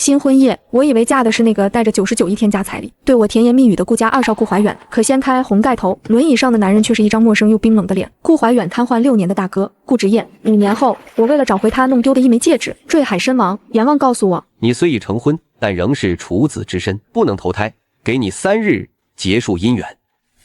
新婚夜，我以为嫁的是那个带着99亿天价彩礼，对我甜言蜜语的顾家二少顾怀远，可掀开红盖头，轮椅上的男人却是一张陌生又冰冷的脸。顾怀远瘫痪6年的大哥顾直彦，5年后，我为了找回他弄丢的一枚戒指，坠海身亡。阎王告诉我，你虽已成婚，但仍是处子之身，不能投胎，给你3日结束姻缘。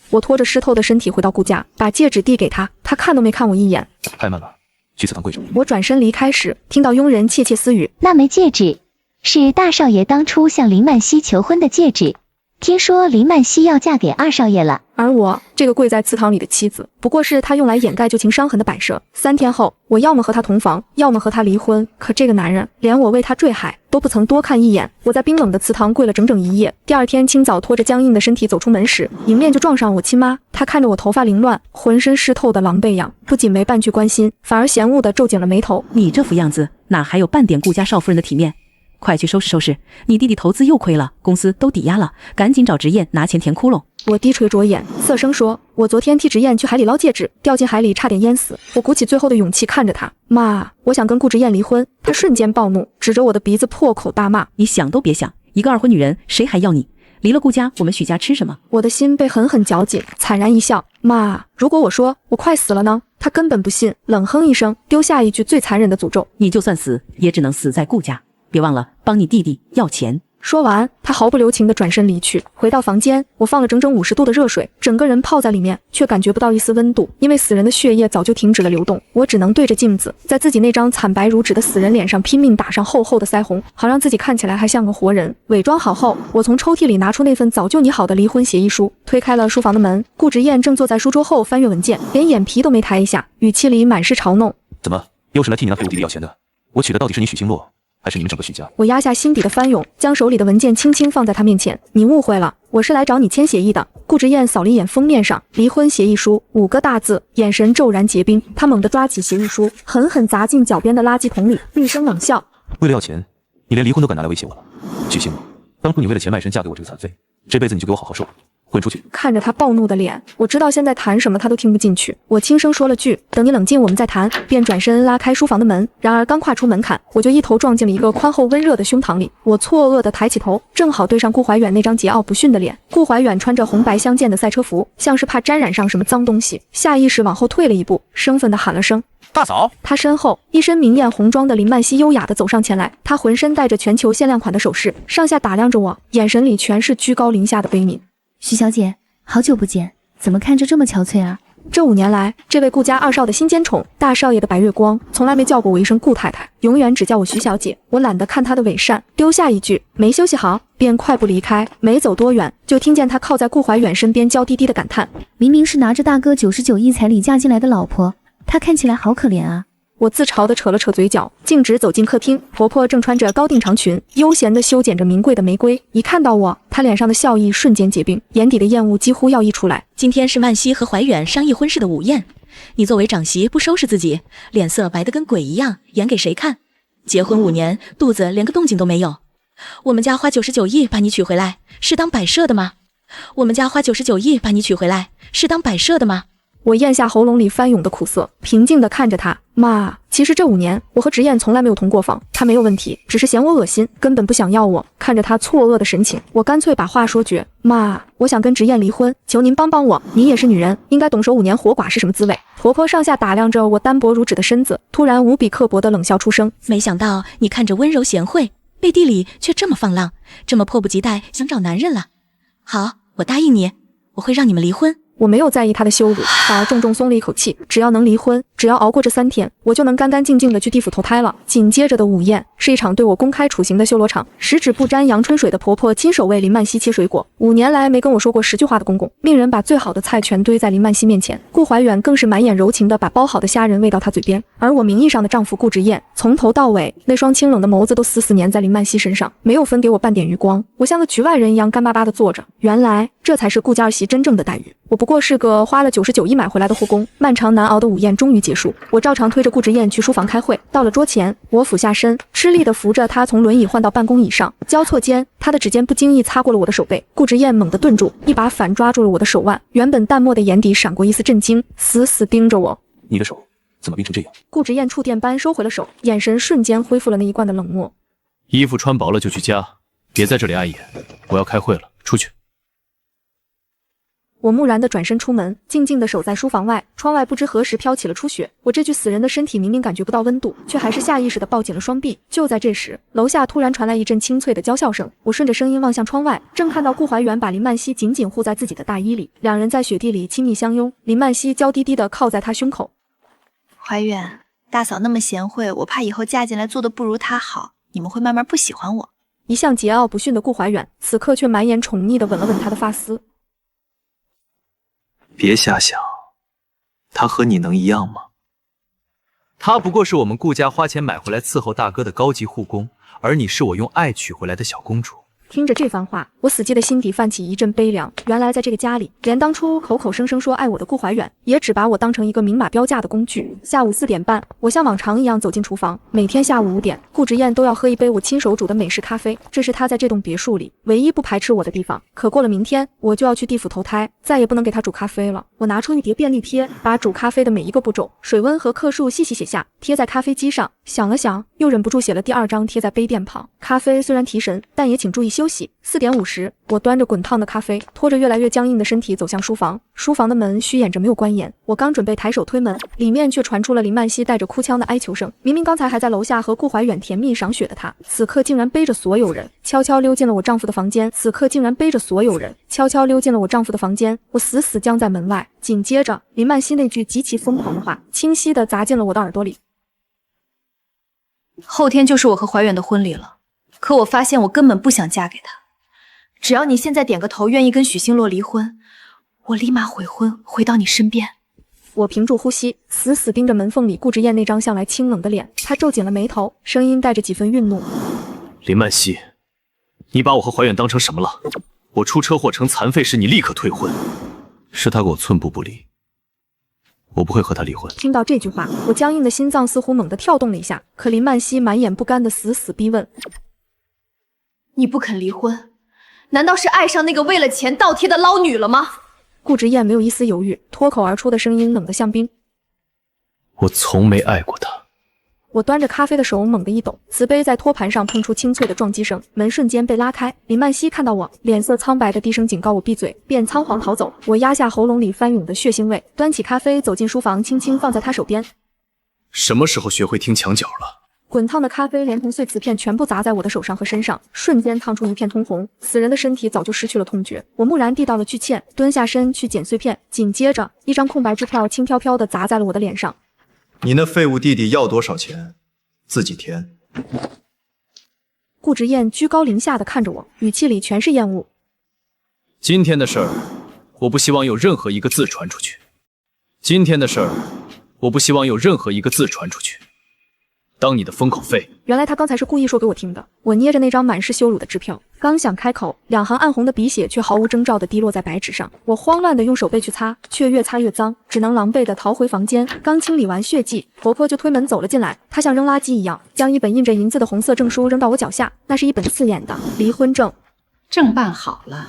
我拖着湿透的身体回到顾家，把戒指递给他，他看都没看我一眼。太慢了，去祠堂跪着。我转身离开时，听到佣人窃窃私语：那枚戒指是大少爷当初向林曼西求婚的戒指，听说林曼西要嫁给二少爷了。而我这个跪在祠堂里的妻子，不过是他用来掩盖旧情伤痕的摆设。3天后，我要么和他同房，要么和他离婚。可这个男人连我为他坠海都不曾多看一眼。我在冰冷的祠堂跪了整整1夜。第2天清早，拖着僵硬的身体走出门时，迎面就撞上我亲妈。她看着我头发凌乱、浑身湿透的狼狈样，不仅没半句关心，反而嫌恶地皱紧了眉头。你这副样子，哪还有半点顾家少夫人的体面？快去收拾收拾，你弟弟投资又亏了，公司都抵押了，赶紧找直彦拿钱填窟窿。我低垂着眼，涩声说：“我昨天替直彦去海里捞戒指，掉进海里差点淹死。”我鼓起最后的勇气看着他，妈，我想跟顾直彦离婚。他瞬间暴怒，指着我的鼻子破口大骂：“你想都别想，一个二婚女人，谁还要你？离了顾家，我们许家吃什么？”我的心被狠狠绞紧，惨然一笑：“妈，如果我说我快死了呢？”他根本不信，冷哼一声，丢下一句最残忍的诅咒：“你就算死，也只能死在顾家。别忘了帮你弟弟要钱。”说完，他毫不留情地转身离去。回到房间，我放了整整50度的热水，整个人泡在里面，却感觉不到一丝温度，因为死人的血液早就停止了流动。我只能对着镜子，在自己那张惨白如纸的死人脸上拼命打上厚厚的腮红，好让自己看起来还像个活人。伪装好后，我从抽屉里拿出那份早就拟好的离婚协议书，推开了书房的门。顾直彦正坐在书桌后翻阅文件，连眼皮都没抬一下，语气里满是嘲弄：“怎么又是来替你那废物弟弟要钱的？我娶的到底是你许星洛，还是你们整个许家？”我压下心底的翻涌，将手里的文件轻轻放在他面前：“你误会了，我是来找你签协议的。”顾直彦扫了一眼封面上离婚协议书5个大字，眼神骤然结冰。他猛地抓起协议书，狠狠砸进脚边的垃圾桶里，厉声冷笑：“为了要钱，你连离婚都敢拿来威胁我了？许星洛，当初你为了钱卖身嫁给我这个残废，这辈子你就给我好好受。滚出去！”看着他暴怒的脸，我知道现在谈什么他都听不进去。我轻声说了句：“等你冷静，我们再谈。”便转身拉开书房的门。然而刚跨出门槛，我就一头撞进了一个宽厚温热的胸膛里。我错愕地抬起头，正好对上顾怀远那张桀骜不驯的脸。顾怀远穿着红白相间的赛车服，像是怕沾染上什么脏东西，下意识往后退了一步，生分地喊了声：“大嫂！”他身后，一身明艳红妆的林曼西优雅地走上前来，他浑身带着全球限量款的首饰，上下打量着我，眼神里全是居高临下的悲悯。“徐小姐，好久不见，怎么看着这么憔悴啊？”这5年来，这位顾家二少的新奸宠，大少爷的白月光，从来没叫过我一声顾太太，永远只叫我徐小姐。我懒得看他的伪善，丢下一句没休息好，便快步离开。没走多远，就听见他靠在顾怀远身边，娇滴滴的感叹：“明明是拿着大哥99亿彩礼嫁进来的老婆，她看起来好可怜啊。”我自嘲地扯了扯嘴角，径直走进客厅。婆婆正穿着高定长裙，悠闲地修剪着名贵的玫瑰。一看到我，她脸上的笑意瞬间结冰，眼底的厌恶几乎要溢出来。今天是曼西和怀远商议婚事的午宴，你作为长媳不收拾自己，脸色白得跟鬼一样，演给谁看？结婚5年，肚子连个动静都没有。我们家花99亿把你娶回来，是当摆设的吗？我们家花99亿把你娶回来，是当摆设的吗？我咽下喉咙里翻涌的苦涩，平静地看着他：“妈，其实这5年，我和直彦从来没有同过房，他没有问题，只是嫌我恶心，根本不想要我。”看着他错愕的神情，我干脆把话说绝：“妈，我想跟直彦离婚，求您帮帮我。您也是女人，应该懂守5年活寡是什么滋味。”婆婆上下打量着我单薄如纸的身子，突然无比刻薄地冷笑出声：“没想到你看着温柔贤惠，背地里却这么放浪，这么迫不及待想找男人了。好，我答应你，我会让你们离婚。”我没有在意他的羞辱，反而重重松了一口气。只要能离婚，只要熬过这3天，我就能干干净净的去地府投胎了。紧接着的午宴是一场对我公开处刑的修罗场。十指不沾阳春水的婆婆亲手为林曼西切水果，5年来没跟我说过10句话的公公，命人把最好的菜全堆在林曼西面前。顾怀远更是满眼柔情的把包好的虾仁喂到他嘴边，而我名义上的丈夫顾直彦，从头到尾那双清冷的眸子都死死粘在林曼西身上，没有分给我半点余光。我像个局外人一样干巴巴的坐着。原来这才是顾家儿媳真正的待遇。我不过是个花了99亿买回来的护工。漫长难熬的午宴终于结束，我照常推着顾直彦去书房开会。到了桌前，我俯下身，吃力地扶着他从轮椅换到办公椅上。交错间，他的指尖不经意擦过了我的手背。顾直彦猛地顿住，一把反抓住了我的手腕，原本淡漠的眼底闪过一丝震惊，死死盯着我。你的手怎么冰成这样？顾直彦触电般收回了手，眼神瞬间恢复了那一贯的冷漠。衣服穿薄了就去家，别在这里碍眼。我要开会了，出去。我木然地转身出门，静静地守在书房外。窗外不知何时飘起了初雪，我这具死人的身体明明感觉不到温度，却还是下意识地抱紧了双臂。就在这时，楼下突然传来一阵清脆的娇笑声。我顺着声音望向窗外，正看到顾怀远把林曼希紧紧护在自己的大衣里，两人在雪地里亲密相拥。林曼希娇滴滴地靠在他胸口。怀远，大嫂那么贤惠，我怕以后嫁进来做的不如她好，你们会慢慢不喜欢我。一向桀骜不驯的顾怀远，此刻却满眼宠溺地吻了吻他的发丝。别瞎想，他和你能一样吗？他不过是我们顾家花钱买回来伺候大哥的高级护工，而你是我用爱娶回来的小公主。听着这番话，我死寂的心底泛起一阵悲凉。原来在这个家里，连当初口口声声说爱我的顾怀远，也只把我当成一个明码标价的工具。下午4点半，我像往常一样走进厨房。每天下午5点，顾直燕都要喝一杯我亲手煮的美式咖啡，这是她在这栋别墅里唯一不排斥我的地方。可过了明天，我就要去地府投胎，再也不能给她煮咖啡了。我拿出一叠便利贴，把煮咖啡的每一个步骤、水温和克数细细写下，贴在咖啡机上。想了想，又忍不住写了第2张，贴在杯垫旁。咖啡虽然提神，但也请注意休息。4点50，我端着滚烫的咖啡，拖着越来越僵硬的身体走向书房。书房的门虚掩着没有关严，我刚准备抬手推门，里面却传出了林曼希带着哭腔的哀求声。明明刚才还在楼下和顾怀远甜蜜赏雪的她，此刻竟然背着所有人悄悄溜进了我丈夫的房间。我死死僵在门外。紧接着，林曼希那句极其疯狂的话，清晰地砸进了我的耳朵里。后天就是我和怀远的婚礼了，可我发现我根本不想嫁给他。只要你现在点个头，愿意跟许星洛离婚，我立马悔婚，回到你身边。我屏住呼吸，死死盯着门缝里顾直燕那张向来清冷的脸。她皱紧了眉头，声音带着几分愠怒：林曼希，你把我和怀远当成什么了？我出车祸成残废时，你立刻退婚。是他跟我寸步不离，我不会和他离婚。听到这句话，我僵硬的心脏似乎猛地跳动了一下。可林曼希满眼不甘的死死逼问：你不肯离婚，难道是爱上那个为了钱倒贴的捞女了吗？顾直燕没有一丝犹豫，脱口而出的声音冷得像冰：我从没爱过他。我端着咖啡的手猛地一抖，瓷杯在托盘上碰出清脆的撞击声，门瞬间被拉开。林曼希看到我，脸色苍白的低声警告我闭嘴，便仓皇逃走。我压下喉咙里翻涌的血腥味，端起咖啡走进书房，轻轻放在他手边。什么时候学会听墙角了？滚烫的咖啡连同碎瓷片全部砸在我的手上和身上，瞬间烫出一片通红。死人的身体早就失去了痛觉，我木然地道了句歉，蹲下身去捡碎片。紧接着，一张空白支票轻飘飘地砸在了我的脸上。你那废物弟弟要多少钱，自己填。顾直燕居高临下地看着我，语气里全是厌恶。今天的事儿，我不希望有任何一个字传出去。当你的封口费。原来他刚才是故意说给我听的。我捏着那张满是羞辱的支票，刚想开口，2行暗红的笔血却毫无征兆地滴落在白纸上。我慌乱地用手背去擦，却越擦越脏，只能狼狈地逃回房间。刚清理完血迹，婆婆就推门走了进来。她像扔垃圾一样，将一本印着银字的红色证书扔到我脚下。那是一本刺眼的离婚证。证办好了，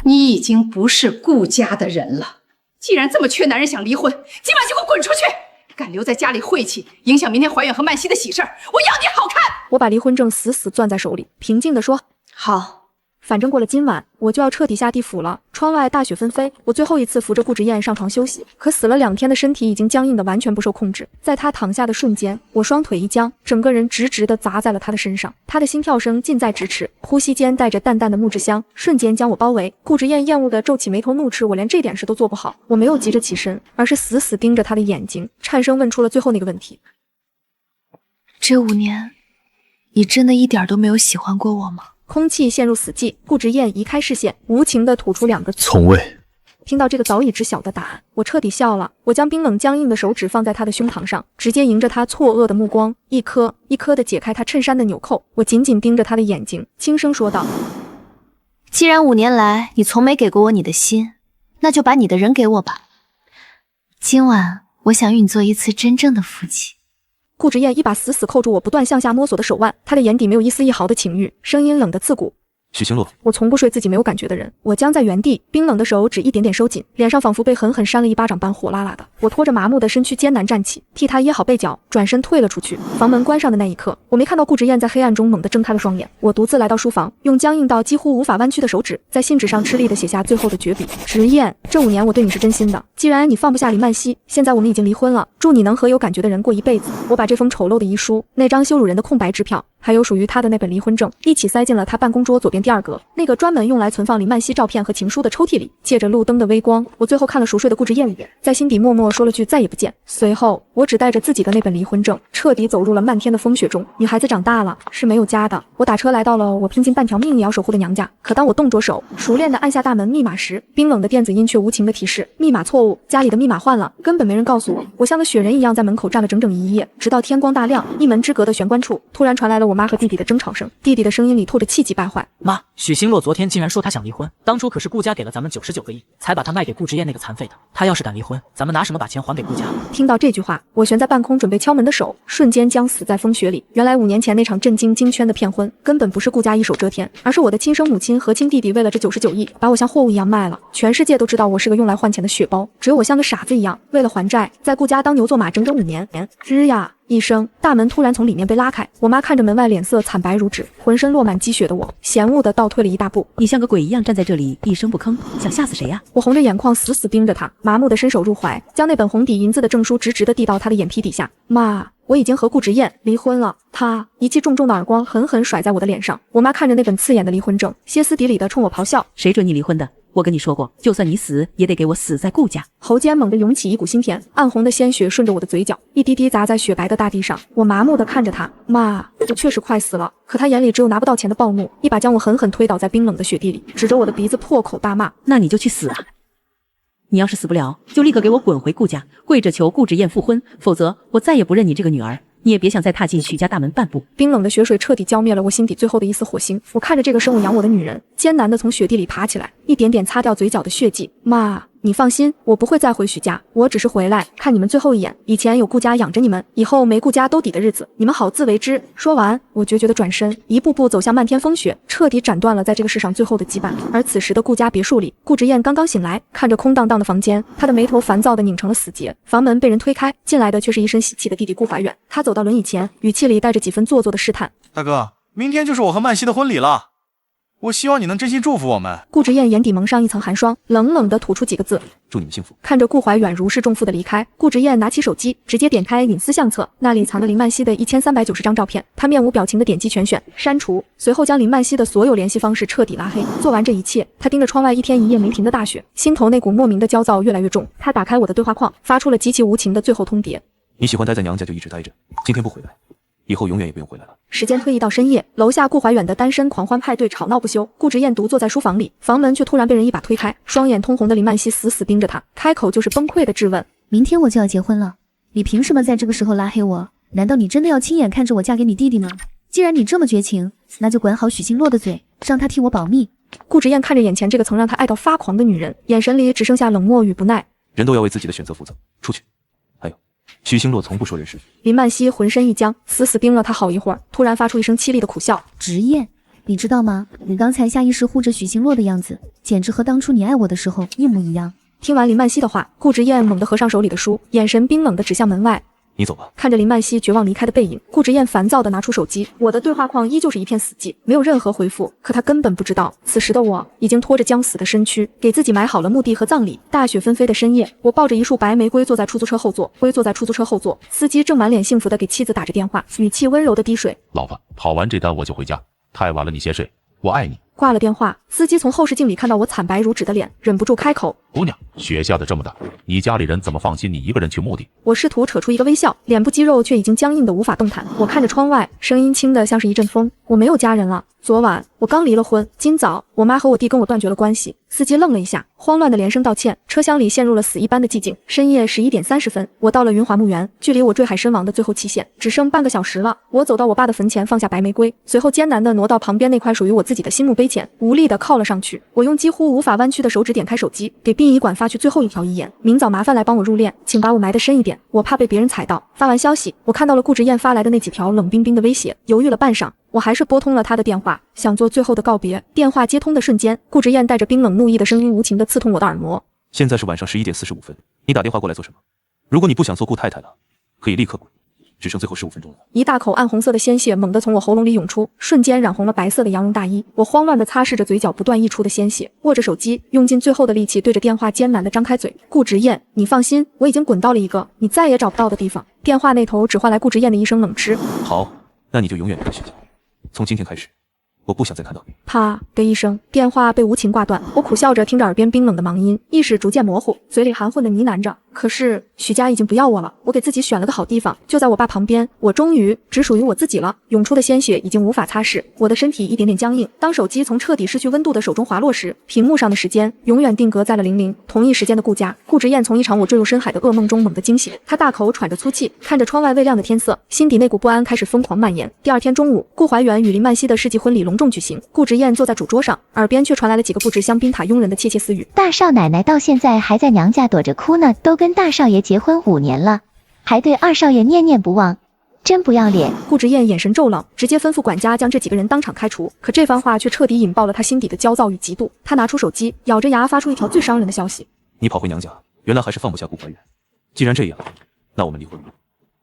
你已经不是顾家的人了。既然这么缺男人想离婚，今晚就给我滚出去！敢留在家里晦气，影响明天怀远和曼希的喜事儿，我要你好看！我把离婚证死死攥在手里，平静地说：好，反正过了今晚，我就要彻底下地府了。窗外大雪纷飞，我最后一次扶着顾直燕上床休息，可死了2天的身体已经僵硬的完全不受控制。在他躺下的瞬间，我双腿一僵，整个人直直地砸在了他的身上。他的心跳声近在咫尺，呼吸间带着淡淡的木质香，瞬间将我包围。顾直燕厌恶地皱起眉头，怒斥我连这点事都做不好。我没有急着起身，而是死死盯着他的眼睛，颤声问出了最后那个问题：这5年，你真的一点都没有喜欢过我吗？空气陷入死寂，顾直燕移开视线，无情地吐出2个字：从未。听到这个早已知晓的答案，我彻底笑了。我将冰冷僵硬的手指放在他的胸膛上，直接迎着他错愕的目光，一颗一颗地解开他衬衫的纽扣。我紧紧盯着他的眼睛，轻声说道：既然5年来你从没给过我你的心，那就把你的人给我吧。今晚我想与你做一次真正的夫妻。顾直燕一把死死扣住我不断向下摸索的手腕，她的眼底没有一丝一毫的情欲，声音冷得刺骨：许星洛，我从不睡自己没有感觉的人，我僵在原地，冰冷的手指一点点收紧，脸上仿佛被狠狠扇了一巴掌般火辣辣的。我拖着麻木的身躯艰难站起，替他掖好被角，转身退了出去。房门关上的那一刻，我没看到顾直燕在黑暗中猛地睁开了双眼。我独自来到书房，用僵硬到几乎无法弯曲的手指，在信纸上吃力地写下最后的绝笔。直燕，这5年我对你是真心的，既然你放不下林曼希，现在我们已经离婚了，祝你能和有感觉的人过一辈子。我把这封丑陋的遗书，那张羞辱人的空白支票，还有属于他的那本离婚证，一起塞进了他办公桌左边第2格，那个专门用来存放林曼希照片和情书的抽屉里。借着路灯的微光，我最后看了熟睡的顾直燕一眼，在心底默默说了句再也不见。随后，我只带着自己的那本离婚证，彻底走入了漫天的风雪中。女孩子长大了，是没有家的。我打车来到了我拼尽半条命也要守护的娘家，可当我动着手，熟练地按下大门密码时，冰冷的电子音却无情地提示密码错误，家里的密码换了，根本没人告诉我。我像个雪人一样在门口站了整整1夜，直到天光大亮，一门之隔的玄关处突然传来了我妈和弟弟的争吵声，弟弟的声音里透着气急败坏。妈，许星洛昨天竟然说他想离婚，当初可是顾家给了咱们99个亿，才把他卖给顾直燕那个残废的。他要是敢离婚，咱们拿什么把钱还给顾家？听到这句话，我悬在半空准备敲门的手瞬间将死在风雪里。原来5年前那场震惊京圈的骗婚，根本不是顾家一手遮天，而是我的亲生母亲和亲弟弟为了这99亿，把我像货物一样卖了。全世界都知道我是个用来换钱的血包，只有我像个傻子一样，为了还债，在顾家当牛做马整整5年。吱呀一声，大门突然从里面被拉开，我妈看着门外脸色惨白如纸，浑身落满积雪的我，嫌恶地倒退了一大步。你像个鬼一样站在这里，一声不吭，想吓死谁呀？我红着眼眶死死盯着他，麻木地伸手入怀，将那本红底银字的证书直直地递到他的眼皮底下。妈，我已经和顾直燕离婚了。他一记重重的耳光狠狠甩在我的脸上。我妈看着那本刺眼的离婚证，歇斯底里地冲我咆哮：谁准你离婚的？我跟你说过，就算你死，也得给我死在顾家。喉间猛地涌起一股腥甜，暗红的鲜血顺着我的嘴角，一滴滴砸在雪白的大地上。我麻木地看着他，妈，我确实快死了。可他眼里只有拿不到钱的暴怒，一把将我狠狠推倒在冰冷的雪地里，指着我的鼻子破口大骂：那你就去死啊！你要是死不了，就立刻给我滚回顾家，跪着求顾直燕复婚，否则我再也不认你这个女儿。你也别想再踏进许家大门半步。冰冷的雪水彻底浇灭了我心底最后的一丝火星。我看着这个生我养我的女人，艰难地从雪地里爬起来，一点点擦掉嘴角的血迹。妈，你放心，我不会再回许家，我只是回来看你们最后一眼。以前有顾家养着你们，以后没顾家兜底的日子，你们好自为之。说完，我决绝地转身，一步步走向漫天风雪，彻底斩断了在这个世上最后的羁绊。而此时的顾家别墅里，顾直燕刚刚醒来，看着空荡荡的房间，她的眉头烦躁地拧成了死结。房门被人推开，进来的却是一身喜气的弟弟顾怀远。他走到轮椅前，语气里带着几分做作的试探：大哥，明天就是我和曼希的婚礼了，我希望你能真心祝福我们。顾直燕眼底蒙上一层寒霜，冷冷地吐出几个字：祝你们幸福。看着顾怀远如释重负的离开，顾直燕拿起手机，直接点开隐私相册，那里藏着林曼希的1390张照片。她面无表情地点击全选删除，随后将林曼希的所有联系方式彻底拉黑。做完这一切，她盯着窗外一天一夜没停的大雪，心头那股莫名的焦躁越来越重。她打开我的对话框，发出了极其无情的最后通牒：你喜欢待在娘家就一直待着，今天不回来，以后永远也不用回来了。时间推移到深夜，楼下顾怀远的单身狂欢派对吵闹不休。顾直燕独坐在书房里，房门却突然被人一把推开，双眼通红的林曼希死死盯着他，开口就是崩溃的质问：明天我就要结婚了，你凭什么在这个时候拉黑我？难道你真的要亲眼看着我嫁给你弟弟吗？既然你这么绝情，那就管好许星洛的嘴，让他替我保密。顾直燕看着眼前这个曾让他爱到发狂的女人，眼神里只剩下冷漠与不耐。人都要为自己的选择负责，出去。还有，许星洛从不说人是非。林曼希浑身一僵，死死盯了他好一会儿，突然发出一声凄厉的苦笑：直燕，你知道吗？你刚才下意识护着许星洛的样子，简直和当初你爱我的时候一模一样。听完林曼希的话，顾直燕猛地合上手里的书，眼神冰冷地指向门外。你走吧。看着林曼希绝望离开的背影，顾直燕烦躁地拿出手机，我的对话框依旧是一片死寂，没有任何回复。可他根本不知道，此时的我已经拖着将死的身躯，给自己埋好了墓地和葬礼。大雪纷飞的深夜，我抱着一束白玫瑰坐在出租车后座，司机正满脸幸福地给妻子打着电话，语气温柔地滴水：老婆，跑完这单我就回家，太晚了你先睡，我爱你。挂了电话，司机从后视镜里看到我惨白如纸的脸，忍不住开口：姑娘，雪下的这么大，你家里人怎么放心你一个人去墓地？我试图扯出一个微笑，脸部肌肉却已经僵硬的无法动弹。我看着窗外，声音轻的像是一阵风：我没有家人了，昨晚我刚离了婚，今早我妈和我弟跟我断绝了关系。司机愣了一下，慌乱的连声道歉。车厢里陷入了死一般的寂静。深夜11点30分，我到了云华墓园，距离我坠海身亡的最后期限只剩半个小时了。我走到我爸的坟前，放下白玫瑰，随后艰难地挪到旁边那块属于我自己的新墓碑前，无力地靠了上去。我用几乎无法弯曲的手指点开手机，给殡仪馆发去最后一条遗言：明早麻烦来帮我入殓，请把我埋得深一点，我怕被别人踩到。发完消息，我看到了顾直燕发来的那几条冷冰冰的威胁，犹豫了半晌，我还是拨通了他的电话，想做最后的告别。电话接通的瞬间，顾直燕带着冰冷怒意的声音无情地刺痛我的耳膜。现在是晚上11点45分，你打电话过来做什么？如果你不想做顾太太了，可以立刻滚，只剩最后15分钟了。一大口暗红色的鲜血猛地从我喉咙里涌出，瞬间染红了白色的羊绒大衣。我慌乱地擦拭着嘴角不断溢出的鲜血，握着手机，用尽最后的力气对着电话艰难地张开嘴。顾直燕，你放心，我已经滚到了一个你再也找不到的地方。电话那头只换来顾直燕的一声冷嗤。好，那你就永远跟学姐。从今天开始，我不想再看到你。啪的一声，电话被无情挂断。我苦笑着听着耳边冰冷的忙音，意识逐渐模糊，嘴里含混的呢喃着。可是许家已经不要我了，我给自己选了个好地方，就在我爸旁边，我终于只属于我自己了。涌出的鲜血已经无法擦拭，我的身体一点点僵硬。当手机从彻底失去温度的手中滑落时，屏幕上的时间永远定格在了00。同一时间的顾家，顾直燕从一场我坠入深海的噩梦中猛地惊醒，她大口喘着粗气，看着窗外未亮的天色，心底那股不安开始疯狂蔓延。第二天中午，顾怀远与林曼曦的世纪婚礼隆重举行，顾直燕坐在主桌上，耳边却传来了几个布置香槟塔佣人的窃窃私语。大少奶奶到现在还在娘家躲着哭呢，都跟大少爷结婚5年了，还对二少爷念念不忘，真不要脸。顾直燕眼神骤冷，直接吩咐管家将这几个人当场开除。可这番话却彻底引爆了他心底的焦躁与嫉妒。他拿出手机，咬着牙发出一条最伤人的消息：你跑回娘家，原来还是放不下顾怀远。既然这样，那我们离婚吧，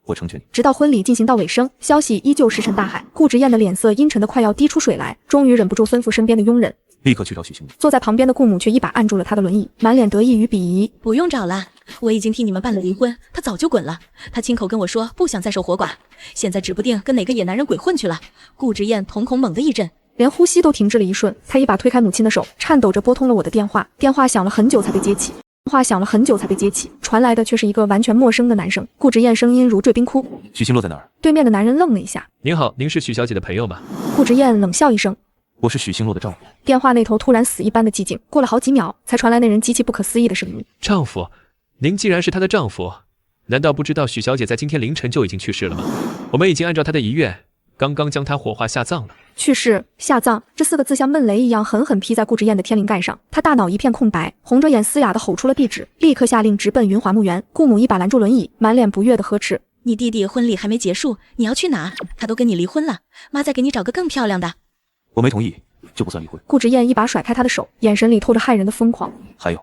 我成全你。直到婚礼进行到尾声，消息依旧石沉大海。顾直燕的脸色阴沉的快要滴出水来，终于忍不住吩咐身边的佣人立刻去找许兴。坐在旁边的顾母却一把按住了他的轮椅，满脸得意与鄙夷。不用找了，我已经替你们办了离婚，他早就滚了。他亲口跟我说不想再守活寡，现在指不定跟哪个野男人鬼混去了。顾直燕瞳孔猛地一震，连呼吸都停滞了一瞬。他一把推开母亲的手，颤抖着拨通了我的电话。电话响了很久才被接起，传来的却是一个完全陌生的男生。顾直燕声音如坠冰窟。许兴洛在哪儿？对面的男人愣了一下。您好，您是许小姐的朋友吗？顾直燕冷笑一声。我是许兴洛的丈夫。电话那头突然死一般的寂静，过了好几秒，才传来那人极其不可思议的声音：丈夫？您既然是她的丈夫，难道不知道许小姐在今天凌晨就已经去世了吗？我们已经按照她的遗愿，刚刚将她火化下葬了。去世、下葬，这4个字像闷雷一样狠狠劈在顾直燕的天灵盖上。她大脑一片空白，红着眼嘶哑地吼出了地址，立刻下令直奔云华墓园。顾母一把拦住轮椅，满脸不悦地呵斥：你弟弟婚礼还没结束，你要去哪？他都跟你离婚了，妈再给你找个更漂亮的。我没同意，就不算离婚。顾直燕一把甩开他的手，眼神里透着骇人的疯狂。还有，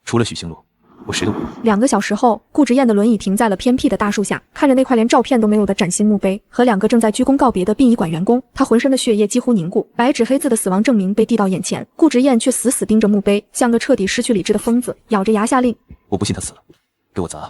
除了许兴洛，我谁都不要。2个小时后，顾直燕的轮椅停在了偏僻的大树下，看着那块连照片都没有的崭新墓碑和2个正在鞠躬告别的殡仪馆员工，他浑身的血液几乎凝固，白纸黑字的死亡证明被递到眼前。顾直燕却死死盯着墓碑，像个彻底失去理智的疯子，咬着牙下令：我不信他死了，给我砸，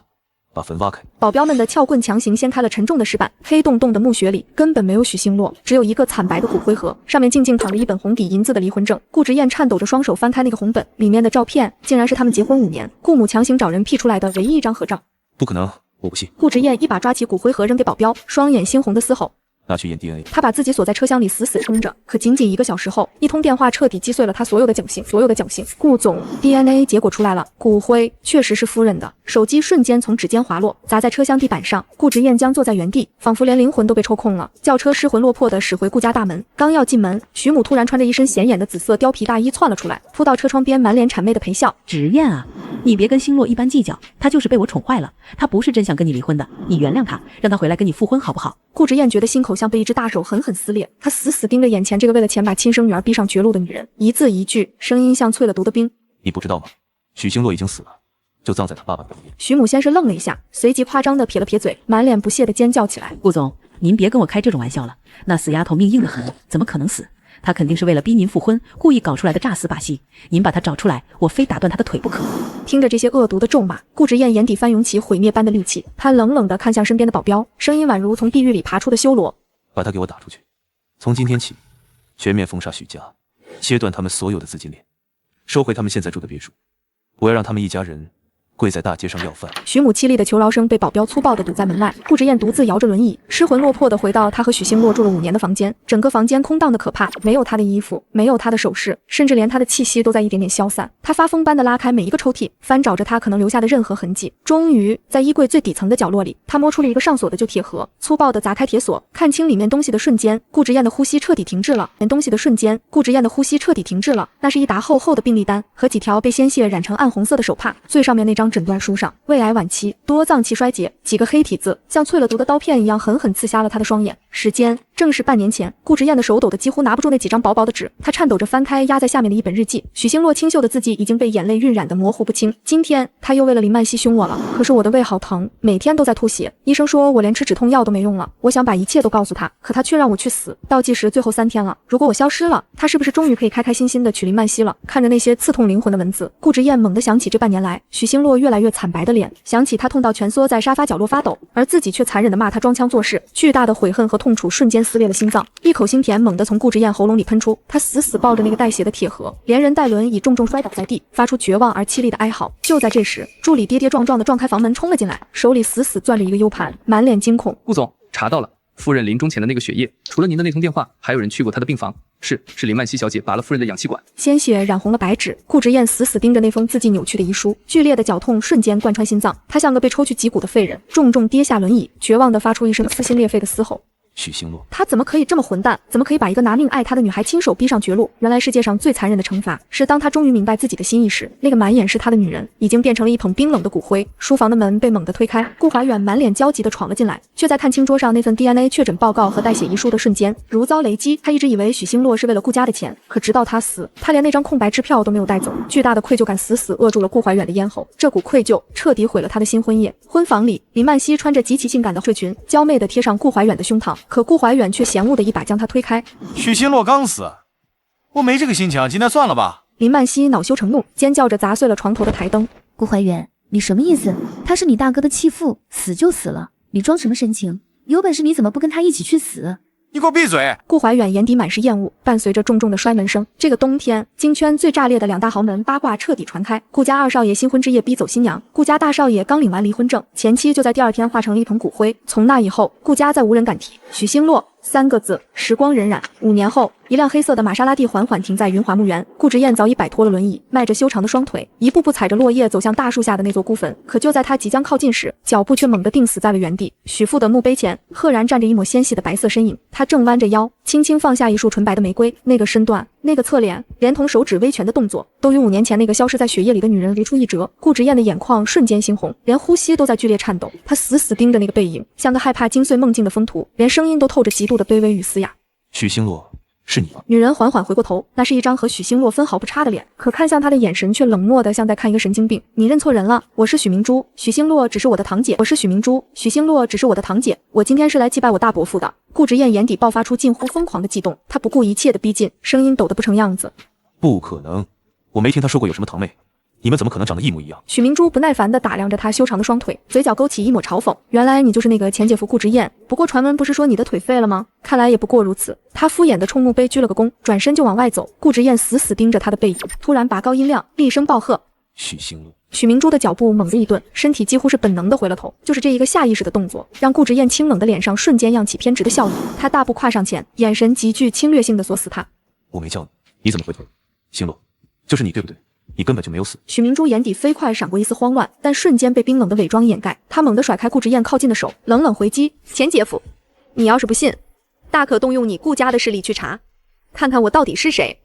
把坟挖开。保镖们的撬棍强行掀开了沉重的石板，黑洞洞的墓穴里根本没有许兴洛，只有一个惨白的骨灰盒，上面静静躺着一本红底银字的离婚证。顾直燕颤抖着双手翻开那个红本，里面的照片竟然是他们结婚5年，顾母强行找人 P 出来的唯一一张合照。不可能，我不信。顾直燕一把抓起骨灰盒扔给保镖，双眼猩红的嘶吼。拿去验 DNA。他把自己锁在车厢里死死撑着，可仅仅1个小时后，一通电话彻底击碎了他所有的侥幸。顾总 DNA 结果出来了，骨灰确实是夫人的。手机瞬间从指尖滑落，砸在车厢地板上。顾直燕僵坐在原地，仿佛连灵魂都被抽空了。轿车失魂落魄地驶回顾家大门，刚要进门，徐母突然穿着一身显眼的紫色貂皮大衣窜了出来，扑到车窗边，满脸谄媚的陪笑。直燕啊，你别跟星洛一般计较，他就是被我宠坏了，他不是真想跟你离婚的，你原谅他，让他回来跟你复婚好不好？顾直燕觉得心口像被一只大手狠狠撕裂，她死死盯着眼前这个为了钱把亲生女儿逼上绝路的女人，一字一句，声音像淬了毒的冰。你不知道吗？许兴洛已经死了，就葬在他爸爸旁边。徐母先是愣了一下，随即夸张地撇了撇嘴，满脸不屑地尖叫起来：顾总，您别跟我开这种玩笑了，那死丫头命硬得很，怎么可能死？他肯定是为了逼您复婚，故意搞出来的诈死把戏。您把他找出来，我非打断他的腿不可。听着这些恶毒的咒骂，顾直燕眼底翻涌起毁灭般的戾气，她冷冷地看向身边的保镖，声音宛如从地狱里爬出的修罗：把他给我打出去！从今天起，全面封杀许家，切断他们所有的资金链，收回他们现在住的别墅，我要让他们一家人跪在大街上要饭。徐母凄厉的求饶声被保镖粗暴地堵在门外。顾直燕独自摇着轮椅，失魂落魄地回到她和许兴洛住了5年的房间。整个房间空荡的可怕，没有她的衣服，没有她的首饰，甚至连她的气息都在一点点消散。她发疯般地拉开每一个抽屉，翻找着她可能留下的任何痕迹。终于在衣柜最底层的角落里，她摸出了一个上锁的旧铁盒，粗暴地砸开铁锁，看清里面东西的瞬间，顾直燕的呼吸彻底停滞了。那是一沓厚厚的病历单和几条被鲜血染成暗红色的手帕，最上面那张诊断书上，胃癌晚期，多脏器衰竭，几个黑体字像淬了毒的刀片一样狠狠刺瞎了他的双眼。时间正是半年前，顾直燕的手抖得几乎拿不住那几张薄薄的纸，她颤抖着翻开压在下面的一本日记，许星洛清秀的字迹已经被眼泪晕染得模糊不清。今天他又为了林曼希凶我了，可是我的胃好疼，每天都在吐血，医生说我连吃止痛药都没用了。我想把一切都告诉他，可他却让我去死。倒计时最后3天了，如果我消失了，他是不是终于可以开开心心的娶林曼希了？看着那些刺痛灵魂的文字，顾直燕猛地想起这半年来许星洛越来越惨白的脸，想起他痛到蜷缩在沙发角落发抖，而自己却残忍地骂他装腔作势。巨大的悔恨和痛楚瞬间撕裂了心脏，一口腥甜猛地从顾直燕喉咙里喷出。他死死抱着那个带血的铁盒，连人带轮椅重重摔倒在地，发出绝望而凄厉的哀嚎。就在这时，助理跌跌撞撞地撞开房门冲了进来，手里死死攥着一个 U 盘，满脸惊恐。顾总，查到了，夫人临终前的那个血液，除了您的那通电话，还有人去过她的病房。是林曼希小姐拔了夫人的氧气管。鲜血染红了白纸，顾直燕死死盯着那封字迹扭曲的遗书，剧烈的绞痛瞬间贯穿心脏，她像个被抽去脊骨的废人，重重跌下轮椅，绝望地发出一声撕心裂肺的嘶吼。许星洛，他怎么可以这么混蛋？怎么可以把一个拿命爱他的女孩亲手逼上绝路？原来世界上最残忍的惩罚是当他终于明白自己的心意时，那个满眼是他的女人已经变成了一捧冰冷的骨灰。书房的门被猛地推开，顾怀远满脸焦急地闯了进来，却在看清桌上那份 DNA 确诊报告和带血遗书的瞬间如遭雷击。他一直以为许星洛是为了顾家的钱，可直到他死，他连那张空白支票都没有带走。巨大的愧疚感死死扼住了顾怀远的咽喉，这股愧疚彻底毁了他的新婚夜。婚房里，林曼希穿着极其性感的睡裙，娇媚地贴上顾怀远的胸膛，可顾怀远却嫌恶的一把将他推开。许星洛刚死，我没这个心情，今天算了吧。林曼希恼羞成怒，尖叫着砸碎了床头的台灯。顾怀远，你什么意思？他是你大哥的弃妇，死就死了，你装什么深情？有本事你怎么不跟他一起去死？你给我闭嘴！顾怀远眼底满是厌恶，伴随着重重的摔门声。这个冬天，京圈最炸裂的2大豪门八卦彻底传开。顾家2少爷新婚之夜逼走新娘，顾家大少爷刚领完离婚证，前妻就在第2天化成了一捧骨灰。从那以后，顾家再无人敢提许星洛3个字。时光荏苒，5年后，一辆黑色的玛莎拉蒂缓缓停在云华墓园。顾直燕早已摆脱了轮椅，迈着修长的双腿，一步步踩着落叶走向大树下的那座孤坟。可就在她即将靠近时，脚步却猛地定死在了原地。许父的墓碑前，赫然站着一抹纤细的白色身影，他正弯着腰，轻轻放下一束纯白的玫瑰。那个身段，那个侧脸，连同手指微拳的动作，都与5年前那个消失在血液里的女人如出一辙。顾直燕的眼眶瞬间猩红，连呼吸都在剧烈颤抖。她死死盯着那个背影，像个害怕惊碎梦境的疯徒，连声音都透着极度的卑微与嘶哑。许星洛，是你吗？女人缓缓回过头，那是一张和许星洛分毫不差的脸，可看向她的眼神却冷漠的像在看一个神经病。你认错人了，我是许明珠，许星洛只是我的堂姐。我是许明珠，许星洛只是我的堂姐。我今天是来祭拜我大伯父的。顾直燕眼底爆发出近乎疯狂的悸动，她不顾一切的逼近，声音抖得不成样子。不可能，我没听他说过有什么堂妹。你们怎么可能长得一模一样？许明珠不耐烦地打量着他修长的双腿，嘴角勾起一抹嘲讽。原来你就是那个前姐夫顾直燕，不过传闻不是说你的腿废了吗？看来也不过如此。他敷衍地冲墓碑鞠了个躬，转身就往外走。顾直燕死死盯着他的背影，突然拔高音量，厉声暴喝：许星洛！许明珠的脚步猛地一顿，身体几乎是本能地回了头。就是这一个下意识的动作，让顾直燕清冷的脸上瞬间漾起偏执的笑意。他大步跨上前，眼神极具侵略性地锁死他。我没叫你，你怎么回头？星洛，就是你对不对？你根本就没有死。许明珠眼底飞快闪过一丝慌乱，但瞬间被冰冷的伪装掩盖。他猛地甩开顾直燕靠近的手，冷冷回击：前姐夫，你要是不信，大可动用你顾家的势力去查，看看我到底是谁。